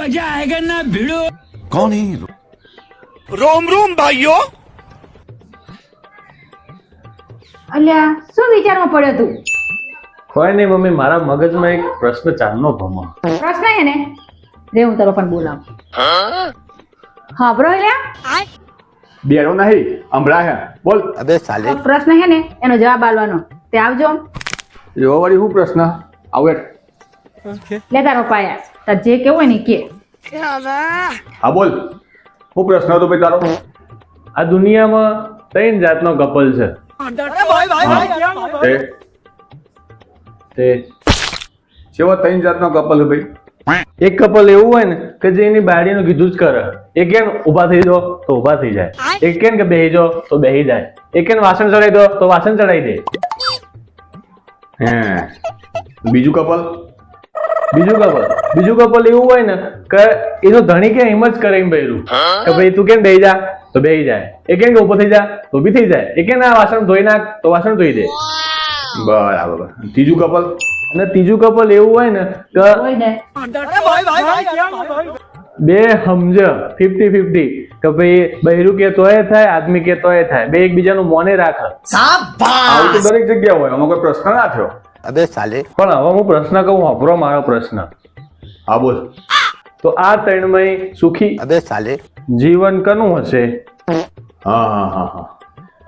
मजा आएगा ना भिड़ो। कौन है रोम रोम भाइयों। અલ્યા શું વિચારમાં પડ્યો તું? કોઈ નહીં મમ્મી, મારા મગજમાં એક પ્રશ્ન ચાલનો ભમો. પ્રશ્ન હે ને રે હું તારો પણ બોલાવું. હા બ્રો અલ્યા બેરો નહીં હમણાં હે બોલ. अबे साले પ્રશ્ન હે ને એનો જવાબ આલવાનો. તે આવજો. એવો વળી શું પ્રશ્ન આવો લે તારો પાયા તાર જે કેવું હોય ને કે. હા બોલ શું પ્રશ્ન હતો ભાઈ તારો? આ દુનિયામાં 3 જાતનો કપલ છે. તે કેવો 3 જાતનો કપલ છે ભાઈ? એક કપલ એવું હોય ને કે જે એની બાળીનું કીધું જ કરે. એક કે ઊભા થઈ જાઓ તો ઊભા થઈ જાય, એક કે બેહી જાઓ તો બેહી જાય, એક કે વાસણ ચડાવી દો તો વાસણ ચડાવી દે. હે બીજું કપલ? બીજું કપલ એવું હોય ને કે એનો ધણી કે એમ જ કરે એમ બૈરું કે ભાઈ તું કેમ બેહી જા તો બેહી જાય, એ કેમ કે ઊભો થઈ જા તો બી થઈ જાય, એ કે ના વાસણ ધોઈ નાખ તો વાસણ ધોઈ દે. બરાબર. ત્રીજું કપલ? અને ત્રીજું કપલ એવું હોય ને કે હોય ને બે સમજ 50-50 કે ભાઈ બૈરું કે તોય થાય, આદમી કે તોય થાય, બે એકબીજાનું મોને રાખે. આવું તો દરેક જગ્યા હોય, આમાં કોઈ પ્રશ્ન ના થયો. अबे साले પણ હવે હું પ્રશ્ન કહું, સાંભળો મારો પ્રશ્ન. હા બોલ. તો આ ત્રણમય સુખી अबे साले જીવન કનું હશે? હા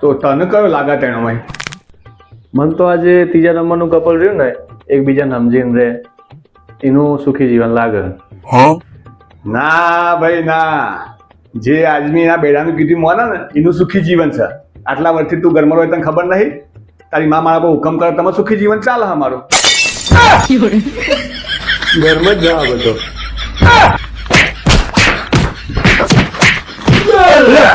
તો તને કયો લાગે તેણોમાં? મન તો આજે ત્રીજા નંબરનું કપલ રહ્યું ને એકબીજાને સમજીને રહે એનું સુખી જીવન લાગે. ના ભાઈ ના, જે આજમીના બેડાનું કીધું મોને ને એનું સુખી જીવન છે. આટલા વર્ષથી તું ઘરમાં હોય તને ખબર નહીં? તારી માં મારા પર હુકમ કરે તમે સુખી જીવન ચાલે અમારું. ઘરમાં જ જવા બધો.